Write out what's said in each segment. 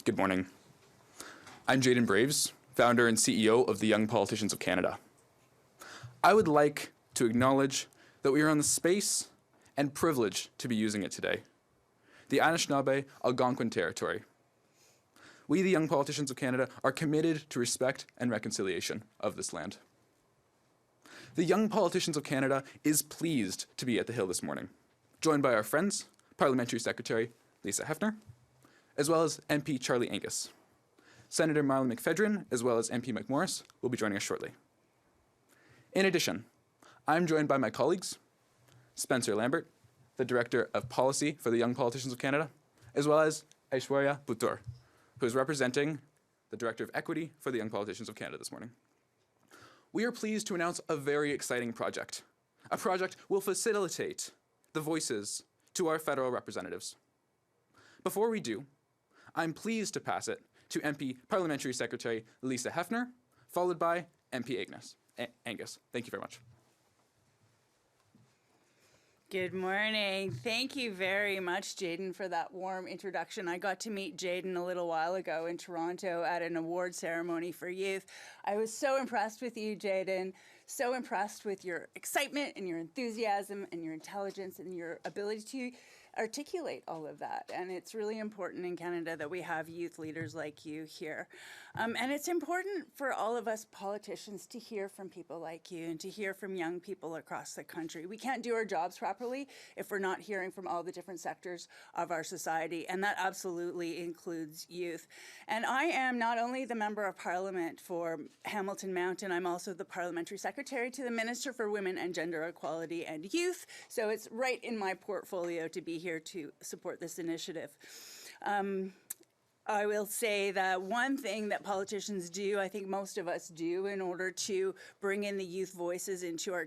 Good morning. I'm Jaden Braves, founder and CEO of the Young Politicians of Canada. I would like to acknowledge that we are on the space and privilege to be using it today, the Anishinaabe Algonquin territory. We, the Young Politicians of Canada, are committed to respect and reconciliation of this land. The Young Politicians of Canada is pleased to be at the Hill this morning, joined by our friends, Parliamentary Secretary Lisa Hepfner, as well as MP Charlie Angus. Senator Marilou McPhedran, as well as MP Mike Morrice, will be joining us shortly. In addition, I'm joined by my colleagues, Spencer Lambert, the Director of Policy for the Young Politicians of Canada, as well as Aishwarya Puttur, who is representing the Director of Equity for the Young Politicians of Canada this morning. We are pleased to announce a very exciting project. A project will facilitate the voices to our federal representatives. Before we do, I'm pleased to pass it to MP Parliamentary Secretary Lisa Hepfner, followed by MP Angus. Thank you very much. Good morning. Thank you very much, Jaden, for that warm introduction. I got to meet Jaden a little while ago in Toronto at an award ceremony for youth. I was so impressed with you, Jaden, so impressed with your excitement and your enthusiasm and your intelligence and your ability to articulate all of that. And it's really important in Canada that we have youth leaders like you here. And it's important for all of us politicians to hear from people like you and to hear from young people across the country. We can't do our jobs properly if we're not hearing from all the different sectors of our society, and that absolutely includes youth. And I am not only the Member of Parliament for Hamilton Mountain, I'm also the Parliamentary Secretary to the Minister for Women and Gender Equality and Youth, so it's right in my portfolio to be here to support this initiative. I will say that one thing that politicians do, I think most of us do, in order to bring in the youth voices into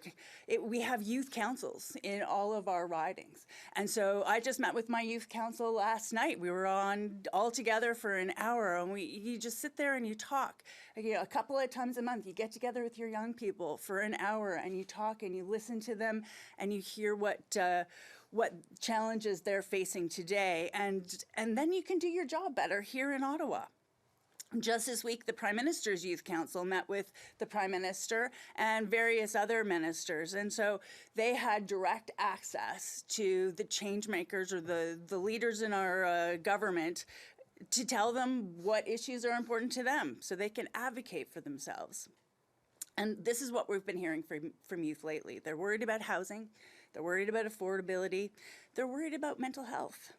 we have youth councils in all of our ridings. And so I just met with my youth council last night. We were on all together for an hour, and you just sit there and you talk. You know, a couple of times a month, you get together with your young people for an hour and you talk and you listen to them and you hear what challenges they're facing today, and then you can do your job better here in Ottawa. Just this week, the Prime Minister's Youth Council met with the Prime Minister and various other ministers, and so they had direct access to the change makers or the leaders in our government to tell them what issues are important to them so they can advocate for themselves. And this is what we've been hearing from youth lately. They're worried about housing. They're worried about affordability. They're worried about mental health.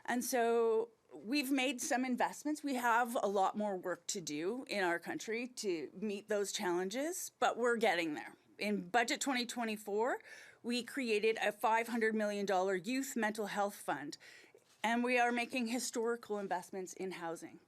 And so we've made some investments. We have a lot more work to do in our country to meet those challenges, but we're getting there. In Budget 2024, we created a $500 million youth mental health fund, and we are making historical investments in housing.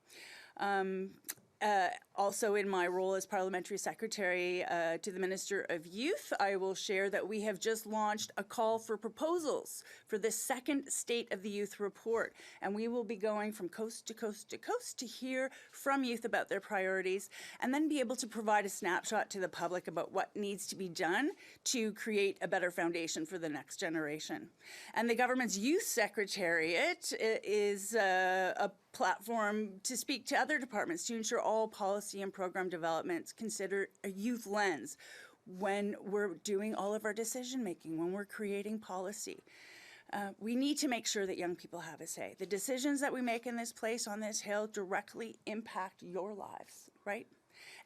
Also in my role as Parliamentary Secretary to the Minister of Youth, I will share that we have just launched a call for proposals for the second State of the Youth report. And we will be going from coast to coast to coast to hear from youth about their priorities and then be able to provide a snapshot to the public about what needs to be done to create a better foundation for the next generation. And the government's Youth Secretariat is a platform to speak to other departments to ensure all policy and program developments consider a youth lens when we're doing all of our decision making, when we're creating policy. We need to make sure that young people have a say. The decisions that we make in this place on this Hill directly impact your lives, right?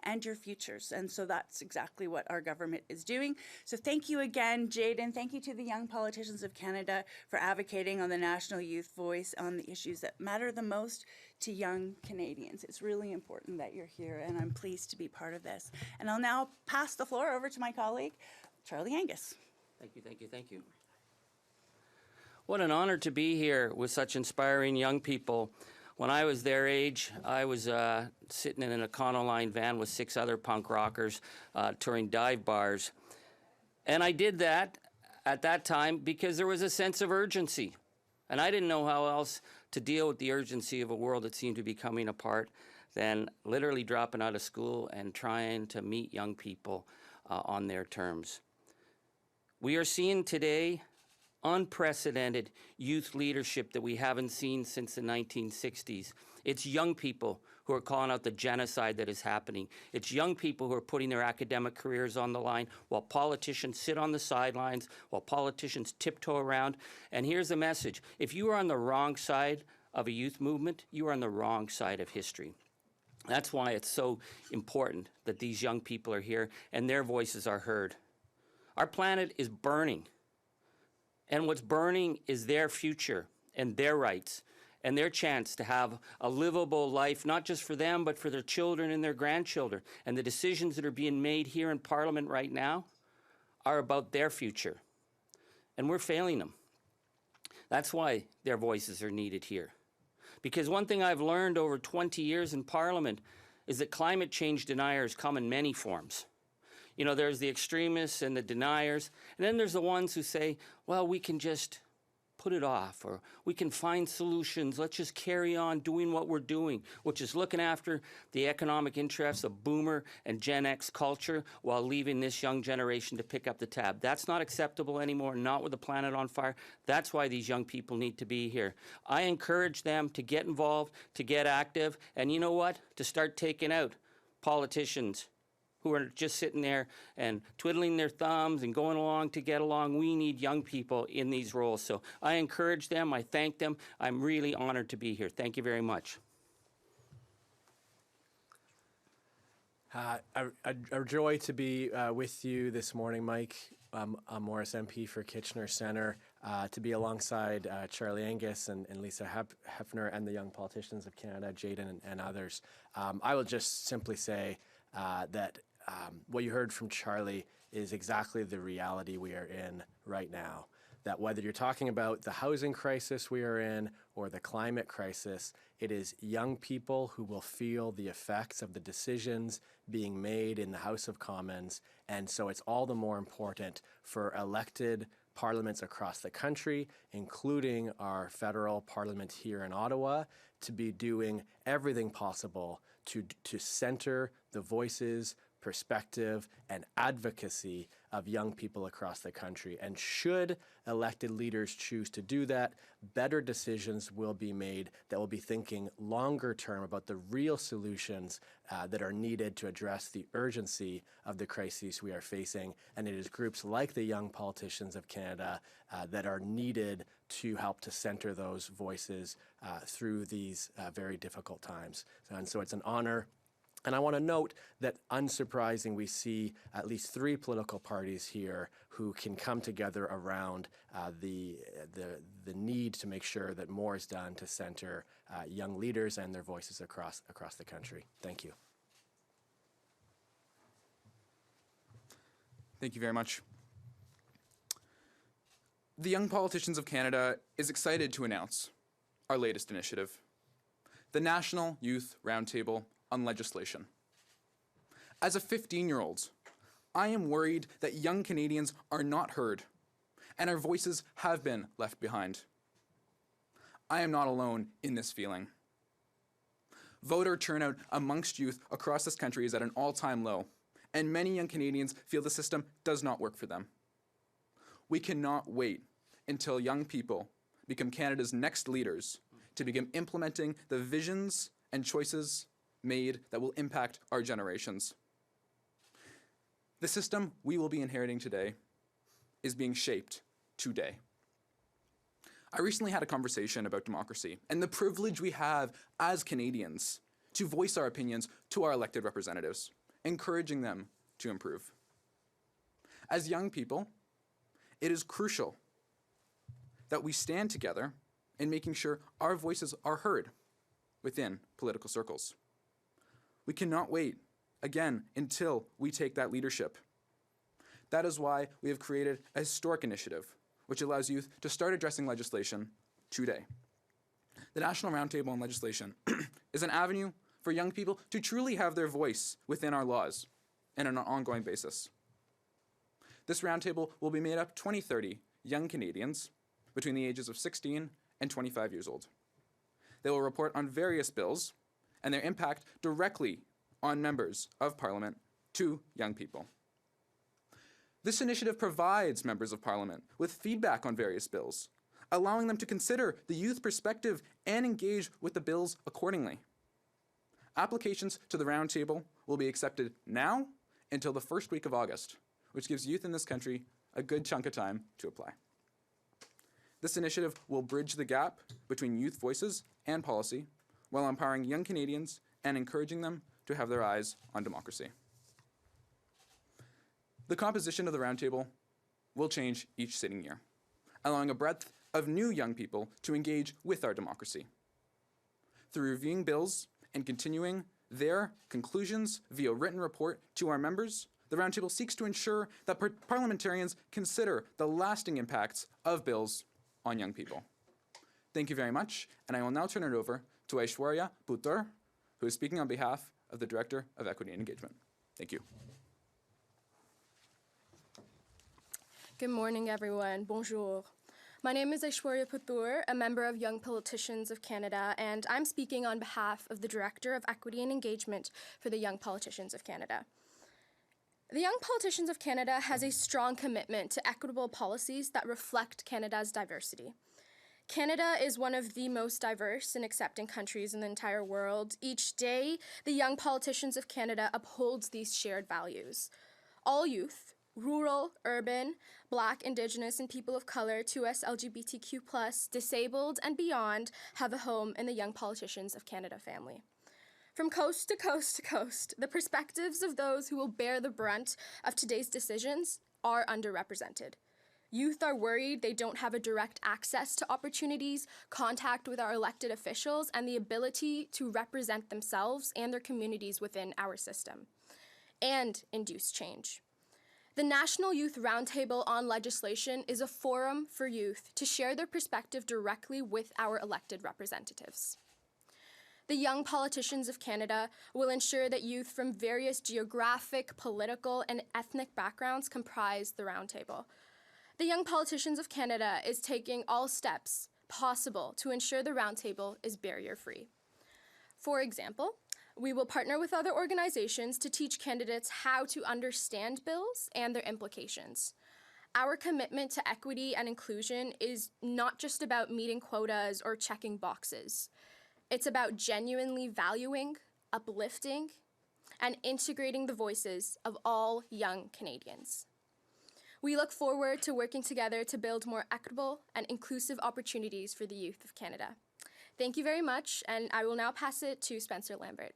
And your futures. And so that's exactly what our government is doing. So thank you again, Jaden. Thank you to the Young Politicians of Canada for advocating on the national youth voice on the issues that matter the most to young Canadians. It's really important that you're here, and I'm pleased to be part of this. And I'll now pass the floor over to my colleague, Charlie Angus. Thank you, thank you, thank you. What an honor to be here with such inspiring young people. When I was their age, I was sitting in an Econoline van with 6 other punk rockers touring dive bars. And I did that at that time because there was a sense of urgency. And I didn't know how else to deal with the urgency of a world that seemed to be coming apart than literally dropping out of school and trying to meet young people on their terms. We are seeing today unprecedented youth leadership that we haven't seen since the 1960s It's young people who are calling out the genocide that is happening. It's young people who are putting their academic careers on the line while politicians sit on the sidelines, while politicians tiptoe around. And here's the message. If you are on the wrong side of a youth movement, you are on the wrong side of history. That's why it's so important that these young people are here and their voices are heard. Our planet is burning. And what's burning is their future and their rights and their chance to have a livable life, not just for them, but for their children and their grandchildren. And the decisions that are being made here in Parliament right now are about their future. And we're failing them. That's why their voices are needed here. Because one thing I've learned over 20 years in Parliament is that climate change deniers come in many forms. You know, there's the extremists and the deniers, and then there's the ones who say, well, we can just put it off, or we can find solutions. Let's just carry on doing what we're doing, which is looking after the economic interests of boomer and Gen X culture while leaving this young generation to pick up the tab. That's not acceptable anymore, not with the planet on fire. That's why these young people need to be here. I encourage them to get involved, to get active, and you know what? To start taking out politicians who are just sitting there and twiddling their thumbs and going along to get along. We need young people in these roles. So I encourage them. I thank them. I'm really honored to be here. Thank you very much. A joy to be with you this morning, Mike. I'm Morrice MP for Kitchener Centre, to be alongside Charlie Angus and Lisa Hepfner and the Young Politicians of Canada, Jaden and others. I will just simply say that what you heard from Charlie is exactly the reality we are in right now. That whether you're talking about the housing crisis we are in or the climate crisis, it is young people who will feel the effects of the decisions being made in the House of Commons. And so it's all the more important for elected parliaments across the country, including our federal parliament here in Ottawa, to be doing everything possible to center the voices, perspective, and advocacy of young people across the country. And should elected leaders choose to do that, better decisions will be made that will be thinking longer term about the real solutions that are needed to address the urgency of the crises we are facing. And it is groups like the Young Politicians of Canada that are needed to help to center those voices through these very difficult times. And so it's an honor. And I want to note that, unsurprising, we see at least 3 political parties here who can come together around the need to make sure that more is done to center young leaders and their voices across the country. Thank you. Thank you very much. The Young Politicians of Canada is excited to announce our latest initiative, the National Youth Roundtable on Legislation. As a 15-year-old, I am worried that young Canadians are not heard and our voices have been left behind. I am not alone in this feeling. Voter turnout amongst youth across this country is at an all-time low, and many young Canadians feel the system does not work for them. We cannot wait until young people become Canada's next leaders to begin implementing the visions and choices made that will impact our generations. The system we will be inheriting today is being shaped today. I recently had a conversation about democracy and the privilege we have as Canadians to voice our opinions to our elected representatives, encouraging them to improve. As young people, it is crucial that we stand together in making sure our voices are heard within political circles. We cannot wait, again, until we take that leadership. That is why we have created a historic initiative, which allows youth to start addressing legislation today. The National Roundtable on Legislation is an avenue for young people to truly have their voice within our laws and on an ongoing basis. This roundtable will be made up 20-30 young Canadians between the ages of 16 and 25 years old. They will report on various bills and their impact directly on members of Parliament to young people. This initiative provides members of Parliament with feedback on various bills, allowing them to consider the youth perspective and engage with the bills accordingly. Applications to the roundtable will be accepted now until the first week of August, which gives youth in this country a good chunk of time to apply. This initiative will bridge the gap between youth voices and policy while empowering young Canadians and encouraging them to have their eyes on democracy. The composition of the roundtable will change each sitting year, allowing a breadth of new young people to engage with our democracy. Through reviewing bills and continuing their conclusions via written report to our members, the roundtable seeks to ensure that parliamentarians consider the lasting impacts of bills on young people. Thank you very much, and I will now turn it over to Aishwarya Puttur, who is speaking on behalf of the Director of Equity and Engagement. Thank you. Good morning, everyone. Bonjour. My name is Aishwarya Puttur, a member of Young Politicians of Canada, and I'm speaking on behalf of the Director of Equity and Engagement for the Young Politicians of Canada. The Young Politicians of Canada has a strong commitment to equitable policies that reflect Canada's diversity. Canada is one of the most diverse and accepting countries in the entire world. Each day, the Young Politicians of Canada upholds these shared values. All youth, rural, urban, Black, Indigenous, and people of color, 2S, LGBTQ+, disabled, and beyond, have a home in the Young Politicians of Canada family. From coast to coast to coast, the perspectives of those who will bear the brunt of today's decisions are underrepresented. Youth are worried they don't have a direct access to opportunities, contact with our elected officials, and the ability to represent themselves and their communities within our system, and induce change. The National Youth Roundtable on Legislation is a forum for youth to share their perspective directly with our elected representatives. The Young Politicians of Canada will ensure that youth from various geographic, political, and ethnic backgrounds comprise the roundtable. The Young Politicians of Canada is taking all steps possible to ensure the roundtable is barrier-free. For example, we will partner with other organizations to teach candidates how to understand bills and their implications. Our commitment to equity and inclusion is not just about meeting quotas or checking boxes. It's about genuinely valuing, uplifting, and integrating the voices of all young Canadians. We look forward to working together to build more equitable and inclusive opportunities for the youth of Canada. Thank you very much, and I will now pass it to Spencer Lambert.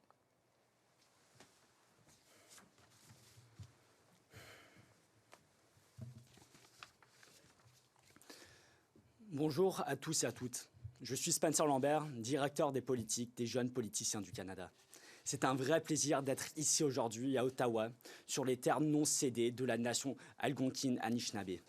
Bonjour à tous et à toutes. Je suis Spencer Lambert, directeur des politiques des jeunes politiciens du Canada. C'est un vrai plaisir d'être ici aujourd'hui à Ottawa, sur les terres non cédées de la nation algonquine-anishinaabe.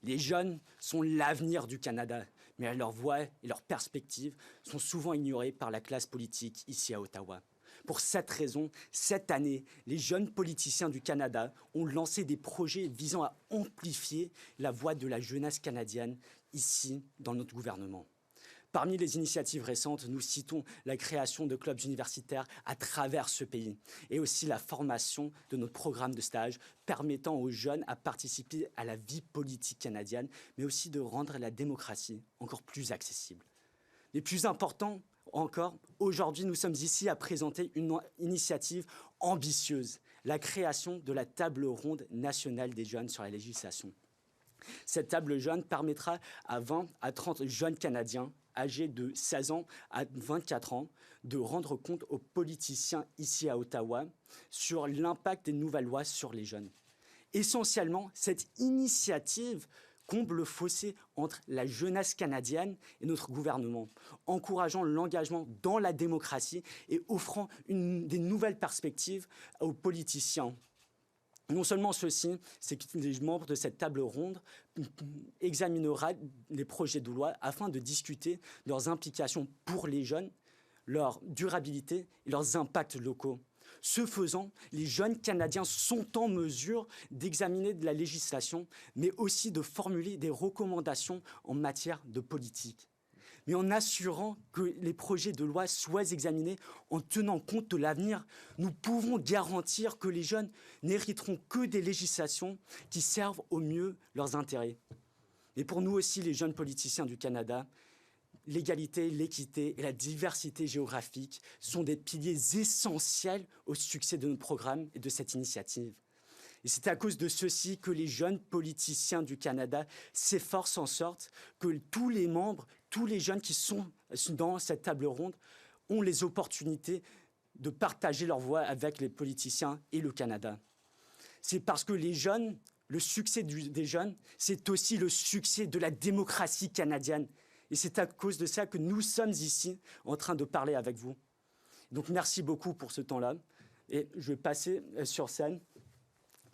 Les jeunes sont l'avenir du Canada, mais leurs voix et leurs perspectives sont souvent ignorées par la classe politique ici à Ottawa. Pour cette raison, cette année, les jeunes politiciens du Canada ont lancé des projets visant à amplifier la voix de la jeunesse canadienne ici dans notre gouvernement. Parmi les initiatives récentes, nous citons la création de clubs universitaires à travers ce pays et aussi la formation de notre programme de stage permettant aux jeunes à participer à la vie politique canadienne, mais aussi de rendre la démocratie encore plus accessible. Les plus importants encore, aujourd'hui, nous sommes ici à présenter une initiative ambitieuse, la création de la table ronde nationale des jeunes sur la législation. Cette table jeune permettra à 20 à 30 jeunes Canadiens âgés de 16 ans à 24 ans de rendre compte aux politiciens ici à Ottawa sur l'impact des nouvelles lois sur les jeunes. Essentiellement, cette initiative comble le fossé entre la jeunesse canadienne et notre gouvernement, encourageant l'engagement dans la démocratie et offrant des nouvelles perspectives aux politiciens. Non seulement ceci, c'est que les membres de cette table ronde examinera les projets de loi afin de discuter de leurs implications pour les jeunes, leur durabilité et leurs impacts locaux. Ce faisant, les jeunes Canadiens sont en mesure d'examiner de la législation, mais aussi de formuler des recommandations en matière de politique. Mais en assurant que les projets de loi soient examinés en tenant compte de l'avenir, nous pouvons garantir que les jeunes n'hériteront que des législations qui servent au mieux leurs intérêts. Et pour nous aussi, les jeunes politiciens du Canada, l'égalité, l'équité et la diversité géographique sont des piliers essentiels au succès de notre programme et de cette initiative. Et c'est à cause de ceci que les jeunes politiciens du Canada s'efforcent en sorte que tous les membres, tous les jeunes qui sont dans cette table ronde ont les opportunités de partager leur voix avec les politiciens et le Canada. C'est parce que les jeunes, le succès des jeunes, c'est aussi le succès de la démocratie canadienne. Et c'est à cause de ça que nous sommes ici en train de parler avec vous. Donc merci beaucoup pour ce temps-là. Et je vais passer sur scène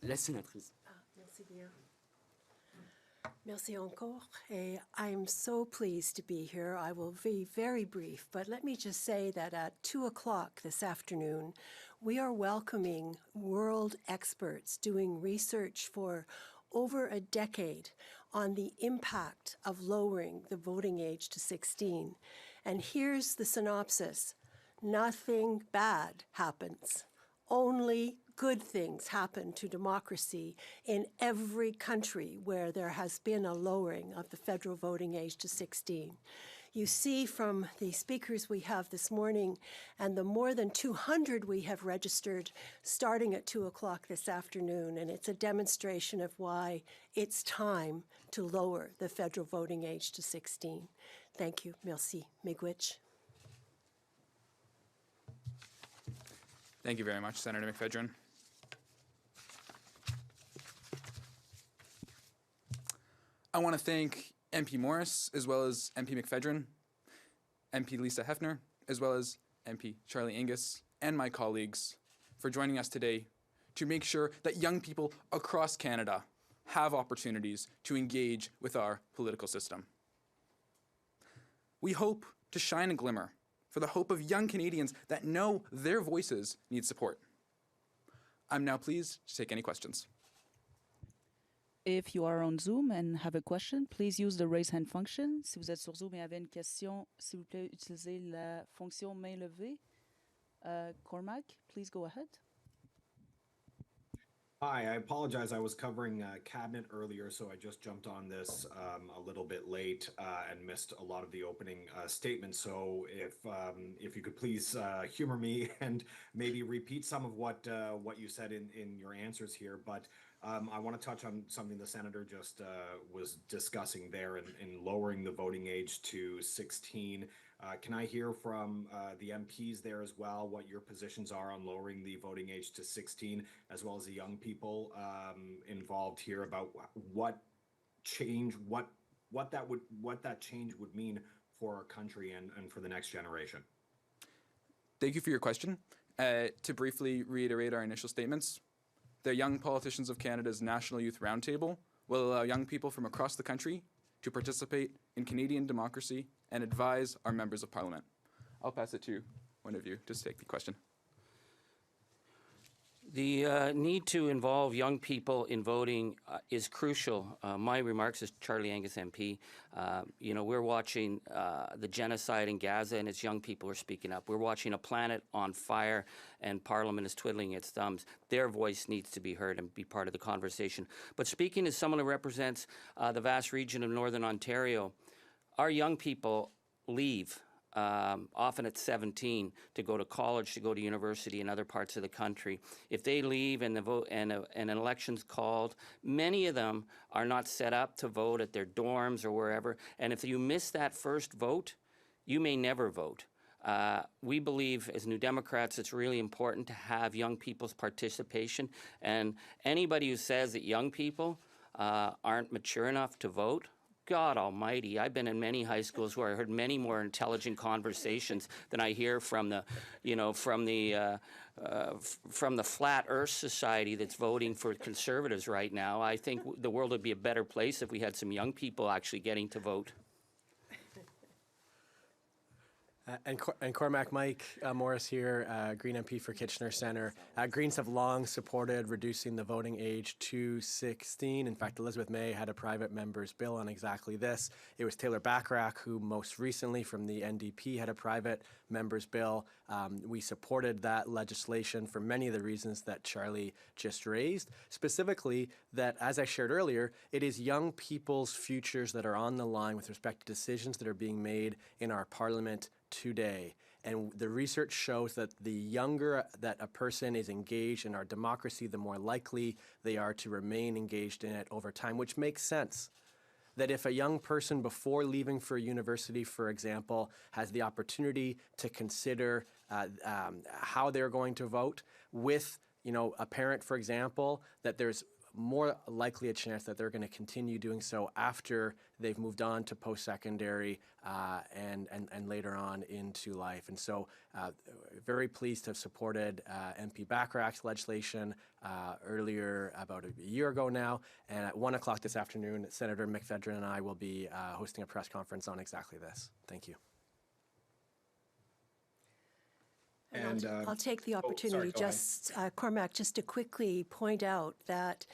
la sénatrice. Merci bien. Merci encore. And I'm so pleased to be here. I will be very brief, but let me just say that at 2 o'clock this afternoon, we are welcoming world experts doing research for over a decade on the impact of lowering the voting age to 16. And here's the synopsis. Nothing bad happens. Only good things happen to democracy in every country where there has been a lowering of the federal voting age to 16. You see from the speakers we have this morning and the more than 200 we have registered starting at 2 o'clock this afternoon, and it's a demonstration of why it's time to lower the federal voting age to 16. Thank you. Merci. Miigwech. Thank you very much, Senator McPhedran. I want to thank MP Morrice, as well as MP McPhedran, MP Lisa Hepfner, as well as MP Charlie Angus, and my colleagues for joining us today to make sure that young people across Canada have opportunities to engage with our political system. We hope to shine a glimmer for the hope of young Canadians that know their voices need support. I'm now pleased to take any questions. If you are on Zoom and have a question, please use the raise hand function. Si vous êtes sur Zoom et avez une question, s'il vous plaît, utilisez la fonction main levée. Cormac, please go ahead. Hi, I apologize. I was covering cabinet earlier, so I just jumped on this a little bit late and missed a lot of the opening statements. So if you could please humor me and maybe repeat some of what you said in your answers here, but I want to touch on something the senator just was discussing there in lowering the voting age to 16. Can I hear from the MPs there as well what your positions are on lowering the voting age to 16, as well as the young people involved here about what change, what that change would mean for our country and for the next generation? Thank you for your question. To briefly reiterate our initial statements, the Young Politicians of Canada's National Youth Roundtable will allow young people from across the country to participate in Canadian democracy and advise our members of parliament. I'll pass it to one of you to take the question. The need to involve young people in voting is crucial. My remarks as Charlie Angus MP, we're watching the genocide in Gaza and its young people are speaking up. We're watching a planet on fire and Parliament is twiddling its thumbs. Their voice needs to be heard and be part of the conversation. But speaking as someone who represents the vast region of Northern Ontario, our young people leave often at 17 to go to college, to go to university in other parts of the country. If they leave and an election's called, many of them are not set up to vote at their dorms or wherever. And if you miss that first vote, you may never vote. We believe as New Democrats it's really important to have young people's participation. And anybody who says that young people aren't mature enough to vote, God almighty, I've been in many high schools where I heard many more intelligent conversations than I hear from the, from the Flat Earth Society that's voting for Conservatives right now. I think the world would be a better place if we had some young people actually getting to vote. And Cormac Mike Morrice here, Green MP for Kitchener Centre. Greens have long supported reducing the voting age to 16. In fact, Elizabeth May had a private member's bill on exactly this. It was Taylor Bachrach who most recently from the NDP had a private member's bill. We supported that legislation for many of the reasons that Charlie just raised. Specifically that, as I shared earlier, it is young people's futures that are on the line with respect to decisions that are being made in our parliament today. And the research shows that the younger that a person is engaged in our democracy, the more likely they are to remain engaged in it over time, which makes sense. That if a young person before leaving for university, for example, has the opportunity to consider how they're going to vote with, a parent, for example, that there's more likely a chance that they're going to continue doing so after they've moved on to post-secondary and later on into life. And so very pleased to have supported MP Bachrach's legislation earlier, about a year ago now. And at 1 o'clock this afternoon, Senator McPhedran and I will be hosting a press conference on exactly this. Thank you. And I'll take the opportunity, Cormac, just to quickly point out that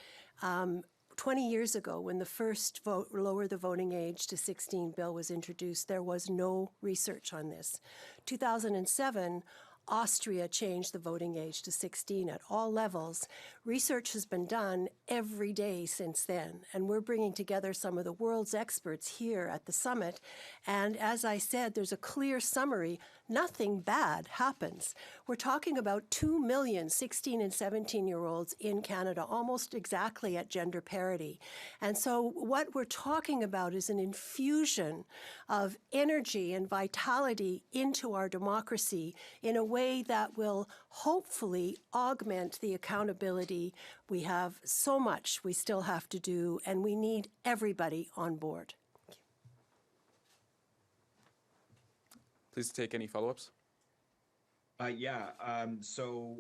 20 years ago, when the first lower the voting age to 16 bill was introduced, there was no research on this. 2007, Austria changed the voting age to 16 at all levels. Research has been done every day since then, and we're bringing together some of the world's experts here at the summit. And as I said, there's a clear summary. Nothing bad happens. We're talking about 2 million 16 and 17-year-olds in Canada, almost exactly at gender parity. And so what we're talking about is an infusion of energy and vitality into our democracy in a way that will hopefully augment the accountability. We have so much we still have to do, and we need everybody on board. Please take any follow-ups. So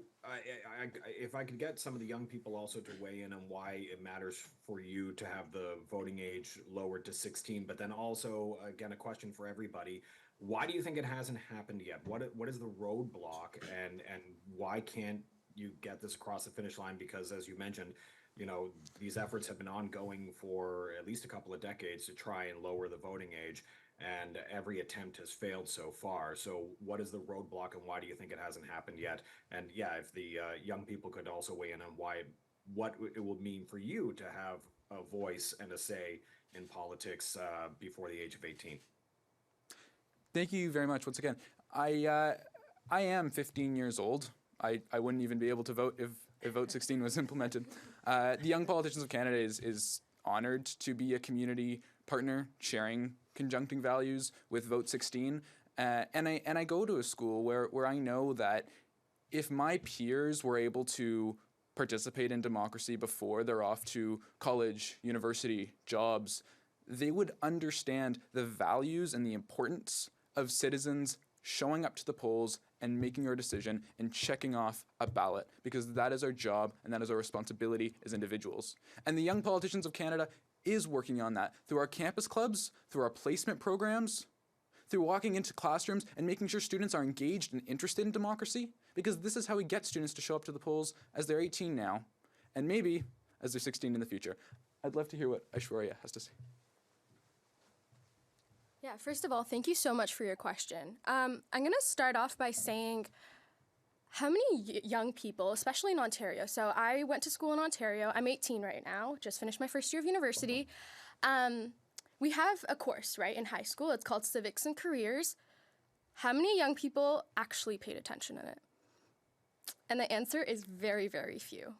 if I could get some of the young people also to weigh in on why it matters for you to have the voting age lowered to 16, but then also, again, a question for everybody. Why do you think it hasn't happened yet? What is the roadblock, and why can't you get this across the finish line? Because as you mentioned, these efforts have been ongoing for at least a couple of decades to try and lower the voting age, and every attempt has failed so far. So what is the roadblock, and why do you think it hasn't happened yet? And if the young people could also weigh in on what it will mean for you to have a voice and a say in politics before the age of 18. Thank you very much once again. I am 15 years old. I wouldn't even be able to vote if Vote 16 was implemented. The Young Politicians of Canada is honored to be a community partner sharing conjuncting values with Vote 16. And I go to a school where I know that if my peers were able to participate in democracy before they're off to college, university, jobs, they would understand the values and the importance of citizens showing up to the polls and making our decision and checking off a ballot, because that is our job and that is our responsibility as individuals. And the Young Politicians of Canada is working on that through our campus clubs, through our placement programs, through walking into classrooms and making sure students are engaged and interested in democracy, because this is how we get students to show up to the polls as they're 18 now, and maybe as they're 16 in the future. I'd love to hear what Aishwarya has to say. Yeah, first of all, thank you so much for your question. I'm going to start off by saying how many young people, especially in Ontario, so I went to school in Ontario. I'm 18 right now, just finished my first year of university. We have a course, right, in high school. It's called Civics and Careers. How many young people actually paid attention in it? And the answer is very, very few.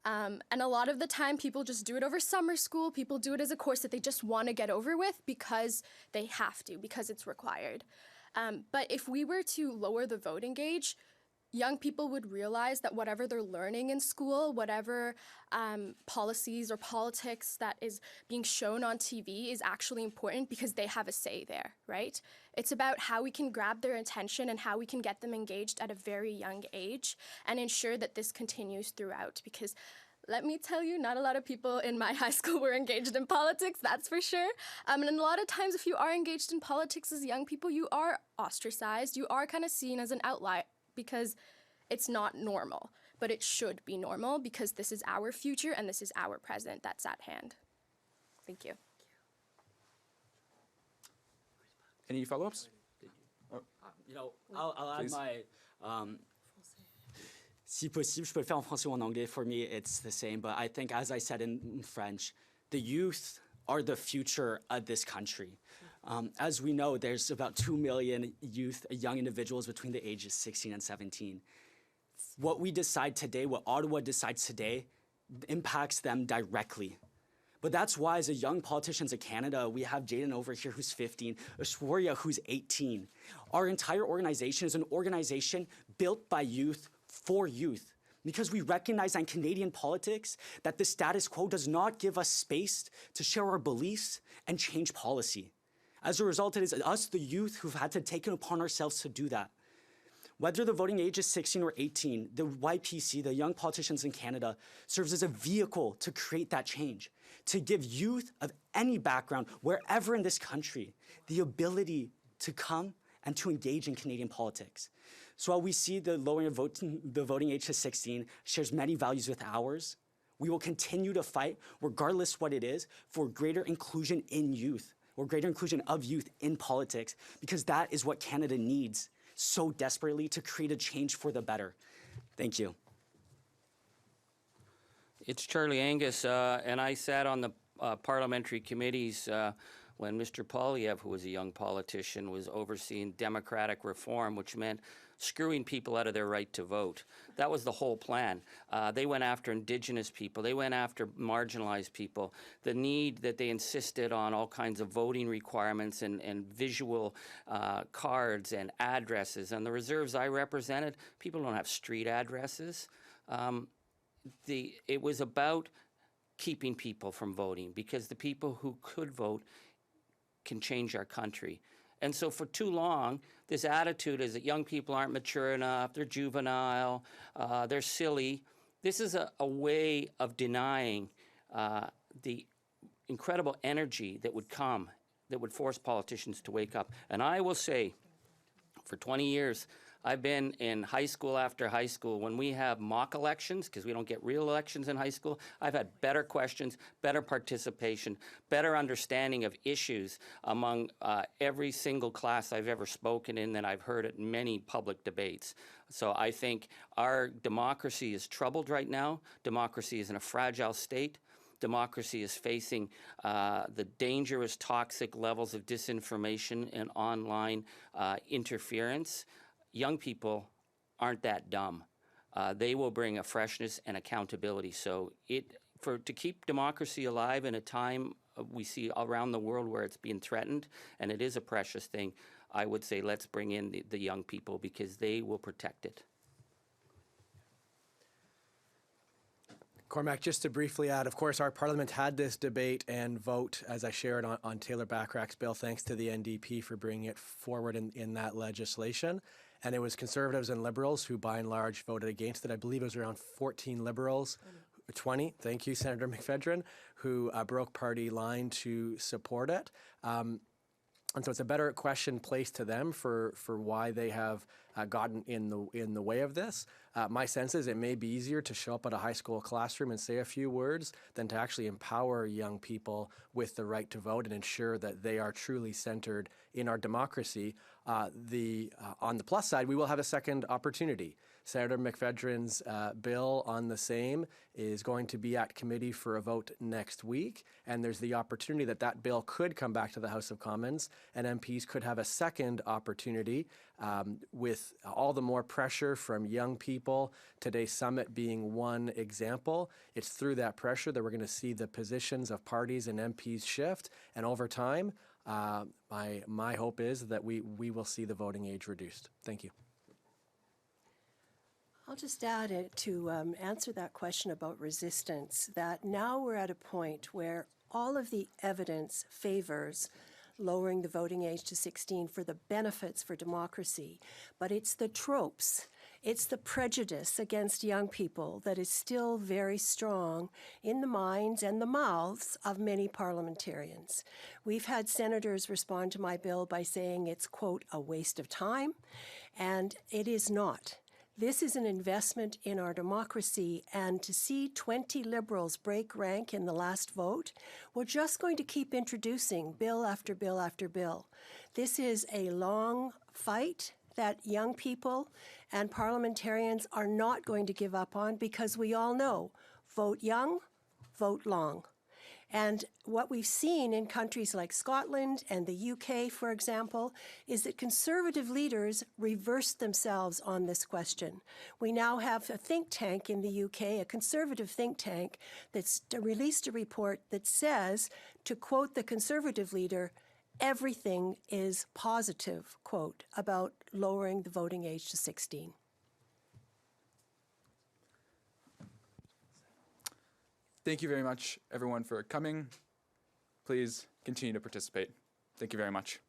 And a lot of the time, people just do it over summer school. People do it as a course that they just want to get over with because they have to, because it's required. But if we were to lower the voting age, young people would realize that whatever they're learning in school, whatever policies or politics that is being shown on TV is actually important because they have a say there, right? It's about how we can grab their attention and how we can get them engaged at a very young age and ensure that this continues throughout, because Let me tell you, not a lot of people in my high school were engaged in politics, that's for sure. And a lot of times if you are engaged in politics as young people, you are ostracized. You are kind of seen as an outlier because it's not normal. But it should be normal because this is our future and this is our present that's at hand. Thank you. Any follow-ups? You know, I'll add Please. my... Si possible, je peux le faire en français ou en anglais. For me, it's the same. But I think, as I said in French, the youth are the future of this country. As we know, there's about 2 million youth, young individuals between the ages 16 and 17. What we decide today, what Ottawa decides today, impacts them directly. But that's why, as a young politicians of Canada, we have Jaden over here who's 15, Aishwarya who's 18. Our entire organization is an organization built by youth for youth, because we recognize in Canadian politics that the status quo does not give us space to share our beliefs and change policy. As a result, it is us, the youth, who've had to take it upon ourselves to do that. Whether the voting age is 16 or 18, the YPC, the Young Politicians in Canada, serves as a vehicle to create that change, to give youth of any background, wherever in this country, the ability to come and to engage in Canadian politics. So while we see the lowering of the voting age to 16 shares many values with ours, we will continue to fight, regardless what it is, for greater inclusion in youth, or greater inclusion of youth in politics, because that is what Canada needs so desperately to create a change for the better. Thank you. It's Charlie Angus, and I sat on the parliamentary committees when Mr. Poilievre, who was a young politician, was overseeing democratic reform, which meant screwing people out of their right to vote. That was the whole plan. They went after Indigenous people. They went after marginalized people. The need that they insisted on all kinds of voting requirements and visual cards and addresses. And the reserves I represented, people don't have street addresses. It was about keeping people from voting, because the people who could vote can change our country. And so for too long, this attitude is that young people aren't mature enough, they're juvenile, they're silly. This is a way of denying the incredible energy that would come, that would force politicians to wake up. And I will say, for 20 years, I've been in high school after high school. When we have mock elections, because we don't get real elections in high school, I've had better questions, better participation, better understanding of issues among every single class I've ever spoken in than I've heard at many public debates. So I think our democracy is troubled right now. Democracy is in a fragile state. Democracy is facing the dangerous, toxic levels of disinformation and online interference. Young people aren't that dumb. They will bring a freshness and accountability. So to keep democracy alive in a time we see around the world where it's being threatened, and it is a precious thing, I would say let's bring in the young people, because they will protect it. Cormac, just to briefly add, of course, our Parliament had this debate and vote, as I shared, on Taylor Bachrach's bill, thanks to the NDP for bringing it forward in that legislation. And it was Conservatives and Liberals who, by and large, voted against it. I believe it was around 14 Liberals, 20, thank you, Senator McPhedran, who broke party line to support it. And so it's a better question placed to them for why they have gotten in the way of this. My sense is it may be easier to show up at a high school classroom and say a few words than to actually empower young people with the right to vote and ensure that they are truly centered in our democracy. On the plus side, we will have a second opportunity. Senator McPhedran's bill on the same is going to be at committee for a vote next week, and there's the opportunity that that bill could come back to the House of Commons, and MPs could have a second opportunity with all the more pressure from young people, today's summit being one example. It's through that pressure that we're going to see the positions of parties and MPs shift, and over time, my hope is that we will see the voting age reduced. Thank you. I'll just add it to answer that question about resistance, that now we're at a point where all of the evidence favors lowering the voting age to 16 for the benefits for democracy, but it's the tropes. It's the prejudice against young people that is still very strong in the minds and the mouths of many parliamentarians. We've had senators respond to my bill by saying it's, quote, a waste of time, and it is not. This is an investment in our democracy, and to see 20 Liberals break rank in the last vote, we're just going to keep introducing bill after bill after bill. This is a long fight that young people and parliamentarians are not going to give up on, because we all know, vote young, vote long. And what we've seen in countries like Scotland and the UK, for example, is that conservative leaders reversed themselves on this question. We now have a think tank in the UK, a conservative think tank, that's released a report that says, to quote the conservative leader, everything is positive, quote, about lowering the voting age to 16. Thank you very much, everyone, for coming. Please continue to participate. Thank you very much.